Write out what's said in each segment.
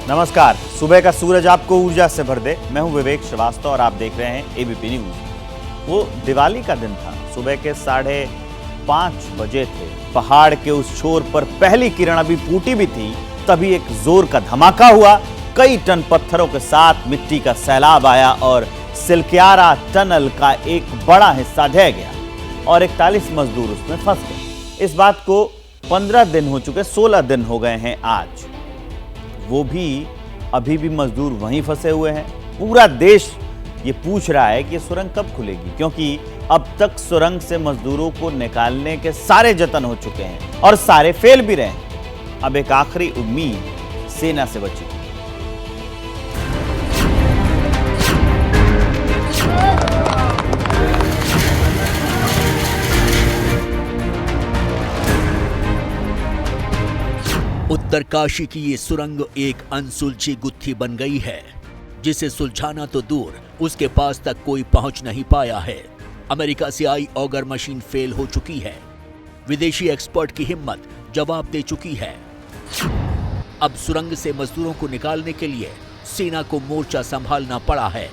नमस्कार। सुबह का सूरज आपको ऊर्जा से भर दे। मैं हूं विवेक श्रीवास्तव और आप देख रहे हैं एबीपी न्यूज। वो दिवाली का दिन था। सुबह के 5:30 बजे थे। पहाड़ के उस छोर पर पहली किरण अभी फूटी भी थी, तभी एक जोर का धमाका हुआ। कई टन पत्थरों के साथ मिट्टी का सैलाब आया और सिलक्यारा टनल का एक बड़ा हिस्सा ढह गया और 41 मजदूर उसमें फंस गए। इस बात को 15 दिन हो चुके, 16 दिन हो गए हैं आज। वो भी अभी भी मजदूर वहीं फंसे हुए हैं। पूरा देश ये पूछ रहा है कि ये सुरंग कब खुलेगी, क्योंकि अब तक सुरंग से मजदूरों को निकालने के सारे जतन हो चुके हैं और सारे फेल भी रहे हैं। अब एक आखिरी उम्मीद सेना से बची। उत्तरकाशी की ये सुरंग एक अनसुलझी गुत्थी बन गई है, जिसे सुलझाना तो दूर, उसके पास तक कोई पहुंच नहीं पाया है। अमेरिका से आई ऑगर मशीन फेल हो चुकी है। विदेशी एक्सपर्ट की हिम्मत जवाब दे चुकी है। अब सुरंग से मजदूरों को निकालने के लिए सेना को मोर्चा संभालना पड़ा है।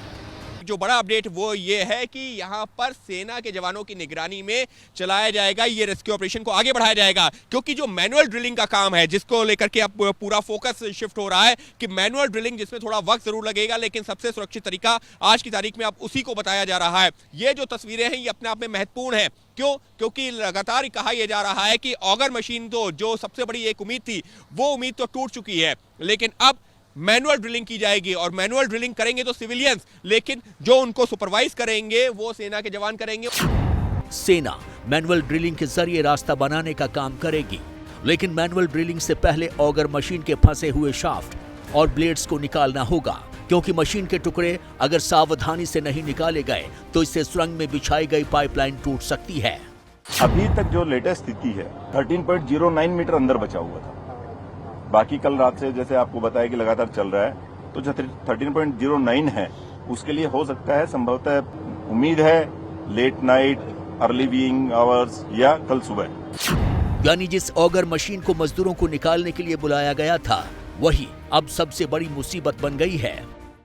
जो बड़ा अपडेट वो ये है कि यहाँ पर सेना के जवानों की निगरानी में चलाया जाएगा ये रेस्क्यू ऑपरेशन को आगे बढ़ाया जाएगा, क्योंकि जो मैनुअल ड्रिलिंग का काम है, जिसको लेकर के अब पूरा फोकस शिफ्ट हो रहा है कि मैनुअल ड्रिलिंग, जिसमें थोड़ा वक्त जरूर लगेगा लेकिन सबसे सुरक्षित तरीका आज की तारीख में अब उसी को बताया जा रहा है। ये जो तस्वीरें हैं ये अपने आप में महत्वपूर्ण है। क्यों? क्योंकि लगातार कहा यह जा रहा है कि ऑगर मशीन तो जो सबसे बड़ी एक उम्मीद थी, वो उम्मीद तो टूट चुकी है, लेकिन अब मैनुअल ड्रिलिंग की जाएगी। और मैनुअल ड्रिलिंग करेंगे तो सिविलियंस, लेकिन जो उनको सुपरवाइज करेंगे वो सेना के जवान करेंगे। सेना मैनुअल ड्रिलिंग के जरिए रास्ता बनाने का काम करेगी, लेकिन मैनुअल ड्रिलिंग से पहले ऑगर मशीन के फंसे हुए शाफ्ट और ब्लेड्स को निकालना होगा, क्योंकि मशीन के टुकड़े अगर सावधानी से नहीं निकाले गए तो इससे सुरंग में बिछाई गई पाइपलाइन टूट सकती है। अभी तक जो लेटेस्ट स्थिति है 13.09 मीटर अंदर बचा हुआ था। बाकी कल रात से जैसे आपको बताया कि लगातार चल रहा है, तो जो 13.09 है उसके लिए हो सकता है, संभवतः उम्मीद है लेट नाइट, अर्ली विंग आवर्स या कल सुबह। यानी जिस ऑगर मशीन को मजदूरों को निकालने के लिए बुलाया गया था, वही अब सबसे बड़ी मुसीबत बन गई है।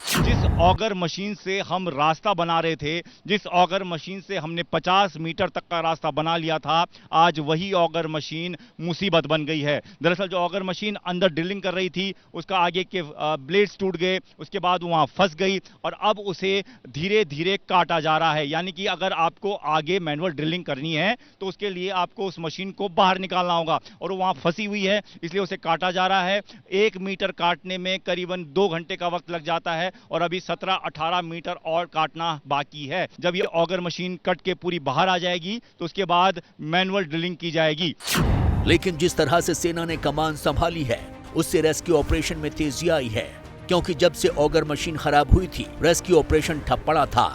जिस ऑगर मशीन से हम रास्ता बना रहे थे, जिस ऑगर मशीन से हमने 50 मीटर तक का रास्ता बना लिया था, आज वही ऑगर मशीन मुसीबत बन गई है। दरअसल जो ऑगर मशीन अंदर ड्रिलिंग कर रही थी, उसका आगे के ब्लेड्स टूट गए, उसके बाद वहां फंस गई और अब उसे धीरे धीरे काटा जा रहा है। यानी कि अगर आपको आगे मैनुअल ड्रिलिंग करनी है तो उसके लिए आपको उस मशीन को बाहर निकालना होगा और वहां फंसी हुई है, इसलिए उसे काटा जा रहा है। 1 मीटर काटने में करीबन 2 घंटे का वक्त लग जाता है और अभी 17-18 मीटर और काटना बाकी है। जब ये ऑगर मशीन कट के पूरी बाहर आ जाएगी तो उसके बाद मैनुअल ड्रिलिंग की जाएगी। लेकिन जिस तरह से सेना ने कमान संभाली है, उससे रेस्क्यू ऑपरेशन में तेजी आई है, क्योंकि जब से ऑगर मशीन खराब हुई थी, रेस्क्यू ऑपरेशन ठप पड़ा था।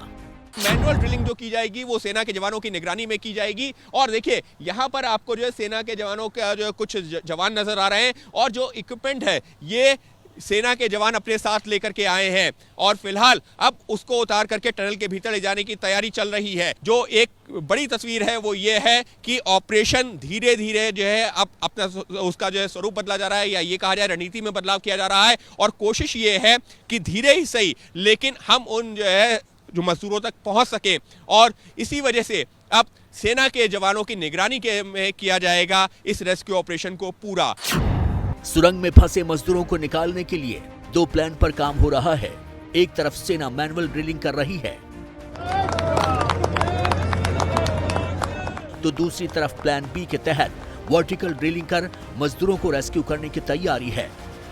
मैनुअल ड्रिलिंग जो की जाएगी वो सेना के जवानों की निगरानी में की जाएगी। और देखिए यहाँ पर आपको जो है सेना के जवानों का जो कुछ जवान नजर आ रहे हैं और जो इक्विपमेंट है ये सेना के जवान अपने साथ लेकर के आए हैं और फिलहाल अब उसको उतार करके टनल के भीतर ले जाने की तैयारी चल रही है। जो एक बड़ी तस्वीर है वो ये है कि ऑपरेशन धीरे धीरे जो है अब अपना उसका जो है स्वरूप बदला जा रहा है, या ये कहा जाए रणनीति में बदलाव किया जा रहा है। और कोशिश ये है कि धीरे ही सही लेकिन हम उन जो है जो मजदूरों तक पहुंच सके, और इसी वजह से अब सेना के जवानों की निगरानी में किया जाएगा इस रेस्क्यू ऑपरेशन को पूरा। सुरंग में फंसे मजदूरों को निकालने के लिए 2 प्लान पर काम हो रहा है। एक तरफ सेना मैनुअल ड्रिलिंग कर रही है, तो दूसरी तरफ प्लान बी के तहत वर्टिकल ड्रिलिंग कर मजदूरों को रेस्क्यू करने की तैयारी है।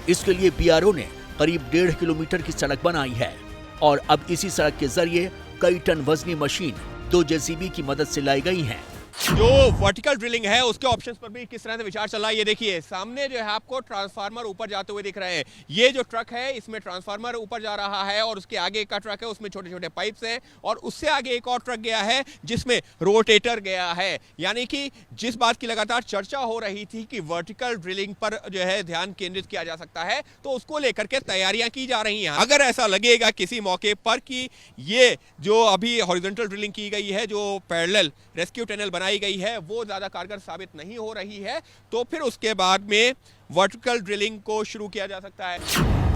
इसके लिए बीआरओ ने करीब 1.5 किलोमीटर की सड़क बनाई है और अब इसी सड़क के जरिए कई टन वजनी मशीन 2 जेसीबी की मदद से लाई गई हैं। जो वर्टिकल ड्रिलिंग है उसके ऑप्शंस पर भी किस तरह से विचार चल रहा है ये देखिए। सामने जो है आपको ट्रांसफार्मर ऊपर जाते हुए दिख रहे हैं। ये जो ट्रक है इसमें ट्रांसफार्मर ऊपर जा रहा है और उसके आगे का ट्रक है उसमें छोटे छोटे पाइप्स हैं, और उससे आगे एक और ट्रक गया है जिसमें रोटेटर गया है। यानी कि जिस बात की लगातार चर्चा हो रही थी कि वर्टिकल ड्रिलिंग पर जो है ध्यान केंद्रित किया जा सकता है, तो उसको लेकर के तैयारियां की जा रही हैं। अगर ऐसा लगेगा किसी मौके पर कि ये जो अभी हॉरिजॉन्टल ड्रिलिंग की गई है, जो पैरेलल रेस्क्यू टनल बनाई गई है, वो ज्यादा कारगर साबित नहीं हो रही है, तो फिर उसके बाद में वर्टिकल ड्रिलिंग को शुरू किया जा सकता है।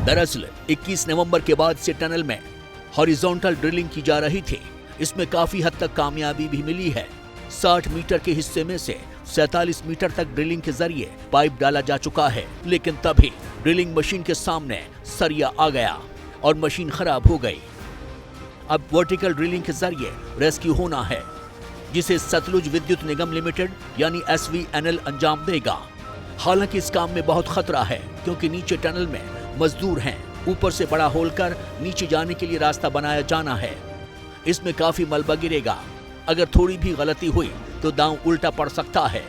दरअसल 21 नवंबर के बाद से टनल में हॉरिजॉन्टल ड्रिलिंग की जा रही थी। इसमें काफी हद तक कामयाबी भी मिली है। 60 मीटर के हिस्से में से 47 मीटर तक ड्रिलिंग के जरिए पाइप डाला जा चुका है, लेकिन तभी ड्रिलिंग मशीन के सामने सरिया आ गया और मशीन खराब हो गई। अब वर्टिकल ड्रिलिंग के जरिए रेस्क्यू होना है, जिसे सतलुज विद्युत निगम लिमिटेड यानी SVNL अंजाम देगा। हालांकि इस काम में बहुत खतरा है, क्योंकि नीचे टनल में मजदूर हैं। ऊपर से बड़ा होल कर नीचे जाने के लिए रास्ता बनाया जाना है। इसमें काफी मलबा गिरेगा। अगर थोड़ी भी गलती हुई तो दांव उल्टा पड़ सकता है।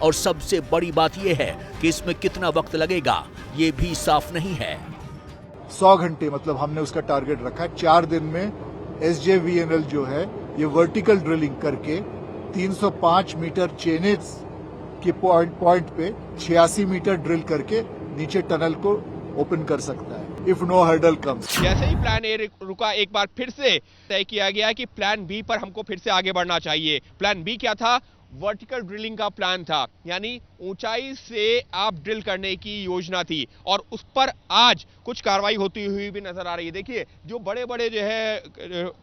और सबसे बड़ी बात यह है कि इसमें कितना वक्त लगेगा ये भी साफ नहीं है। 100 घंटे मतलब हमने उसका टारगेट रखा है। 4 दिन में SJVNL जो है ये वर्टिकल ड्रिलिंग करके 305 मीटर चेनेज के पॉइंट पे 86 मीटर ड्रिल करके नीचे टनल को ओपन कर सकता है इफ नो हर्डल कम्स। जैसे ही प्लान ए रुका, एक बार फिर से तय किया गया कि प्लान बी पर हमको फिर से आगे बढ़ना चाहिए। प्लान बी क्या था? वर्टिकल ड्रिलिंग का प्लान था, यानी ऊंचाई से आप ड्रिल करने की योजना थी और उस पर आज कुछ कार्रवाई होती हुई भी नजर आ रही है। देखिए, जो बड़े बड़े जो है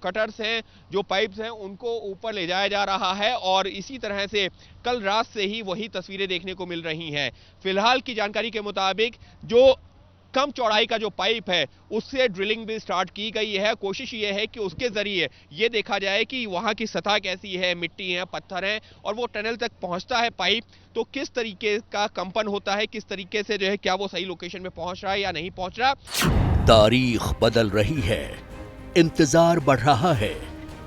कटर्स हैं, जो पाइप्स हैं, उनको ऊपर ले जाया जा रहा है और इसी तरह से कल रात से ही वही तस्वीरें देखने को मिल रही हैं। फिलहाल की जानकारी के मुताबिक जो कम चौड़ाई का जो पाइप है उससे ड्रिलिंग भी स्टार्ट की गई है। कोशिश ये है कि उसके जरिए ये देखा जाए कि वहां की सतह कैसी है, मिट्टी है, पत्थर है, और वो टनल तक पहुंचता है पाइप तो किस तरीके का कंपन होता है, किस तरीके से जो है क्या वो सही लोकेशन में पहुंच रहा है या नहीं पहुंच रहा। तारीख बदल रही है, इंतजार बढ़ रहा है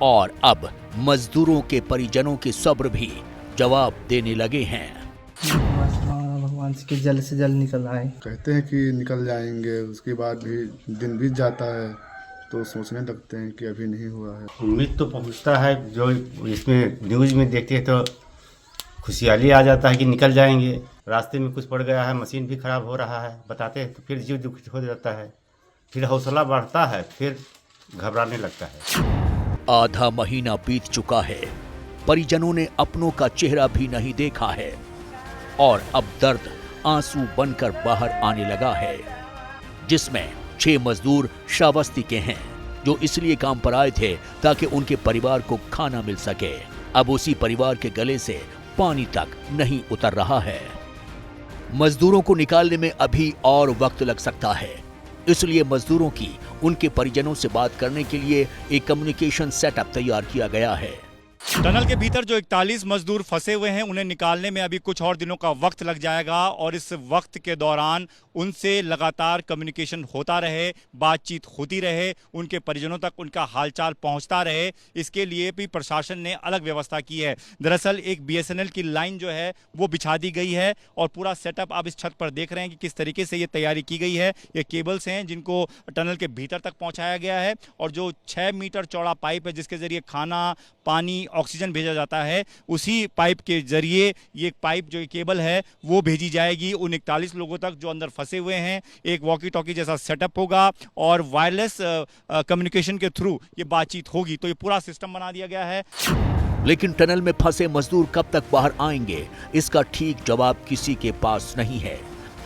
और अब मजदूरों के परिजनों के सब्र भी जवाब देने लगे हैं। भगवान से जल्द से जल्द निकल आए। कहते हैं कि निकल जाएंगे, उसके बाद भी दिन बीत जाता है तो सोचने लगते हैं कि अभी नहीं हुआ है। उम्मीद तो पहुंचता है, जो इसमें न्यूज़ में देखते हैं तो खुशहाली आ जाता है कि निकल जाएंगे। रास्ते में कुछ पड़ गया है, मशीन भी खराब हो रहा है, बताते हैं तो फिर जीव दुख हो जाता है, फिर हौसला बढ़ता है, फिर घबराने लगता है। आधा महीना बीत चुका है, परिजनों ने अपनों का चेहरा भी नहीं देखा है और अब दर्द आंसू बनकर बाहर आने लगा है, जिसमें 6 मजदूर श्रावस्ती के हैं जो इसलिए काम पर आए थे ताकि उनके परिवार को खाना मिल सके। अब उसी परिवार के गले से पानी तक नहीं उतर रहा है। मजदूरों को निकालने में अभी और वक्त लग सकता है, इसलिए मजदूरों की उनके परिजनों से बात करने के लिए एक कम्युनिकेशन सेटअप तैयार किया गया है। टनल के भीतर जो 41 मजदूर फंसे हुए हैं उन्हें निकालने में अभी कुछ और दिनों का वक्त लग जाएगा और इस वक्त के दौरान उनसे लगातार कम्युनिकेशन होता रहे, बातचीत होती रहे, उनके परिजनों तक उनका हालचाल पहुंचता रहे। इसके लिए भी प्रशासन ने अलग व्यवस्था की है। दरअसल एक BSNL की लाइन जो है वो बिछा दी गई है और पूरा सेटअप आप इस छत पर देख रहे हैं कि किस तरीके से ये तैयारी की गई है। ये केबल्स हैं जिनको टनल के भीतर तक पहुँचाया गया है और जो 6 मीटर चौड़ा पाइप है जिसके जरिए खाना, पानी, ऑक्सीजन भेजा जाता है, उसी पाइप के जरिए ये पाइप जो केबल है वो भेजी जाएगी उन 41 लोगों तक जो अंदर फंसे हुए हैं। एक वॉकी टॉकी जैसा सेटअप होगा और वायरलेस कम्युनिकेशन के थ्रू ये बातचीत होगी। तो ये पूरा सिस्टम बना दिया गया है। लेकिन टनल में फंसे मजदूर कब तक बाहर आएंगे, इसका ठीक जवाब किसी के पास नहीं है।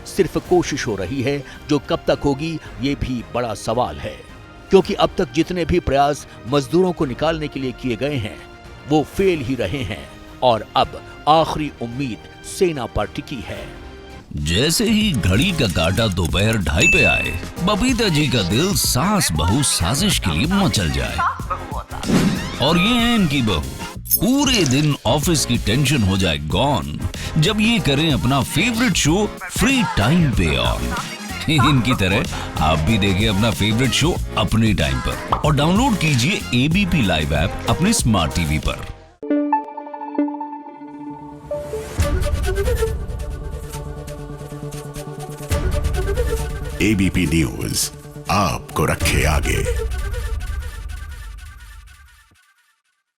सिर्फ कोशिश हो रही है, जो कब तक होगी ये भी बड़ा सवाल है, क्योंकि अब तक जितने भी प्रयास मजदूरों को निकालने के लिए किए गए हैं वो फेल ही रहे हैं और अब आखिरी उम्मीद सेना पर टिकी है। जैसे ही घड़ी का काटा दोपहर 2:30 पे आए, बबीता जी का दिल सास बहू साजिश के लिए मचल जाए। और ये है इनकी बहू, पूरे दिन ऑफिस की टेंशन हो जाए गॉन जब ये करें अपना फेवरेट शो फ्री टाइम पे ऑन। इनकी तरह आप भी देखें अपना फेवरेट शो अपने टाइम पर और डाउनलोड कीजिए ABP लाइव ऐप अपने स्मार्ट टीवी पर। ABP न्यूज आपको रखे आगे।